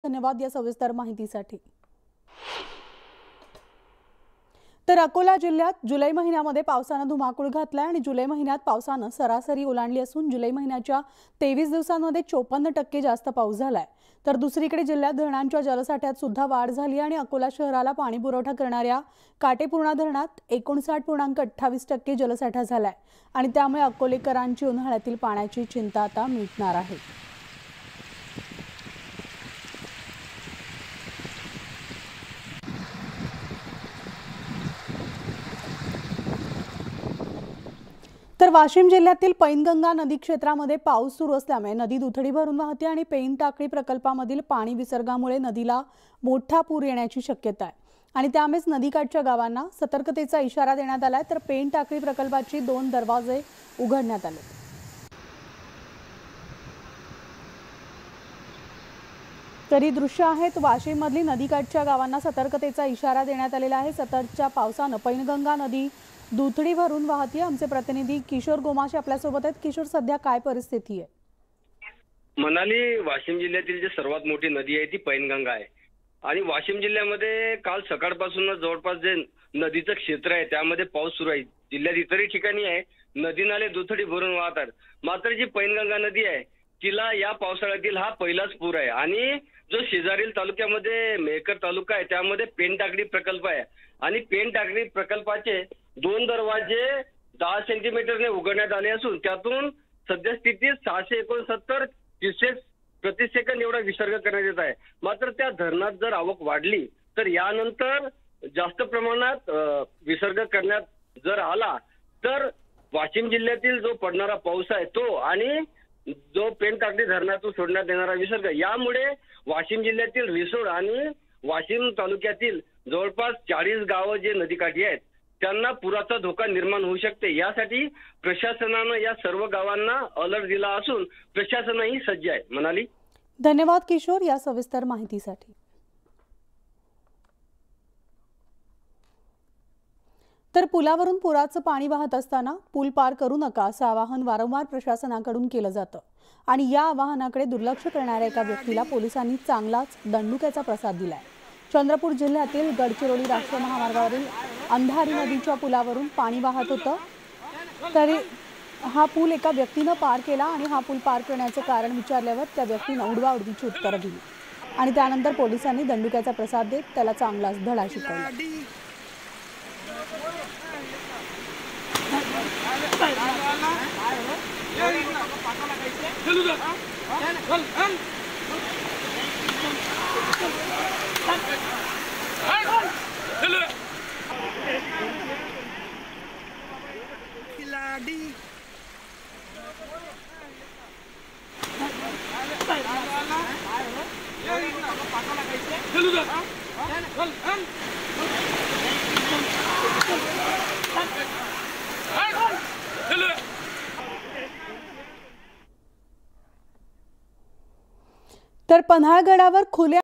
धन्यवाद या सविस्तर माहितीसाठी। तर अकोला जिल्ह्यात जुलै महिन्यामध्ये पावसाने धुमाकूळ घातलाय आणि जुलै महिन्यात पावसाने सरासरी ओलांडली असून जुलै महिन्याच्या 23 दिवसांमध्ये 54% जास्त पाऊस झालाय। तर दुसरीकडे जिल्ह्यात धरणांच्या जलसाठ्यात सुद्धा वाढ झाली आणि अकोला शहराला पाणी पुरवठा करणाऱ्या काटेपूर्णा धरणात 59.28% जलसाठा झालाय आणि त्यामुळे अकोलेकरांची उन्हाळ्यातील पाण्याची चिंता आता मिटणार आहे। तर वाशिम जिल्ह्यातील पैनगंगा नदी क्षेत्रामध्ये पाऊस सुरू असल्यामुळे नदी दुथडी भरून वाहते आणि पेन टाकळी प्रकल्पामधील पाणी विसर्गामुळे नदीला मोठा पूर येण्याची शक्यता आहे आणि त्यामुळे नदीकाठच्या गावांना सतर्कतेचा इशारा देण्यात आलाय। तर पेन टाकळी प्रकल्पाची 2 दरवाजे उघडण्यात आले। तरी दृश्य आहेत वाशिम मधली नदीकाठच्या गावांना सतर्कतेचा इशारा देण्यात आलेला आहे। सततच्या पावसाने पैनगंगा नदी दुथडी भरून वाहते। आमचे प्रतिनिधी किशोर गोमाशे आपल्या सोबत आहेत। किशोर, सध्या काय परिस्थिती आहे? मनाली वाशिम जिल्ह्यातील जी सर्वात मोठी नदी आहे ती पैनगंगा आहे आणि वाशिम जिल्ह्यामध्ये काल सकाळपासून जवळपास जे नदीचं क्षेत्र आहे त्यामध्ये पाऊस सुरू आहे। जिल्ह्यात इतरही ठिकाणी आहे नदी नाले दुथडी भरून वाहतात, मात्र जी पैनगंगा नदी आहे तिला या पावसाळ्यातील हा पहिलाच पूर आहे आणि जो शेजारील तालुक्यामध्ये मेहकर तालुका आहे त्यामध्ये पेन टाकळी प्रकल्प आहे आणि पेन टाकळी प्रकल्पाचे 2 दरवाजे 10 सेंटीमीटरने उघडण्यात आले असून त्यातून सध्या स्थितीत 669 क्युसेक प्रति सेकंद एवढा विसर्ग करण्यात येत आहे। मात्र त्या धरणात जर आवक वाढली तर यानंतर जास्त प्रमाणात विसर्ग करण्यात जर आला तर वाशिम जिल्ह्यातील जो पडणारा पाऊस आहे तो आणि जो पेन टाकळी धरणातून सोडण्यात येणारा विसर्ग यामुळे वाशिम जिल्ह्यातील रिसोड आणि वाशिम तालुक्यातील जवळपास 40 गावं जे नदीकाठी आहेत त्यांना पुराचा धोका निर्माण होऊ शकते। यासाठी प्रशासनानं या सर्व गावांना अलर्ट दिला असून प्रशासनही सज्ज आहे। म्हणाली धन्यवाद किशोर या सविस्तर माहितीसाठी। तर पुलावरून पुराचं पाणी वाहत असताना पूल पार करू नका असं आवाहन वारंवार प्रशासनाकडून केलं जातं आणि या आवाहनाकडे दुर्लक्ष करणाऱ्या एका व्यक्तीला पोलिसांनी चांगलाच दंडुक्याचा प्रसाद दिलाय। चंद्रपूर जिल्ह्यातील गडचिरोली राष्ट्रीय महामार्गावरील अंधारी नदीच्या पुलावरून पाणी वाहत होतं। तरी हा पूल एका व्यक्तीने पार केला आणि हा पूल पार करण्याचे कारण विचारल्यावर त्या व्यक्तीने उडवाउडवीची उत्तरं दिली आणि त्यानंतर पोलिसांनी दंडुक्याचा प्रसाद देत त्याला चांगलाच धडा शिकवला। तर पन्हाळगडावर खुल्या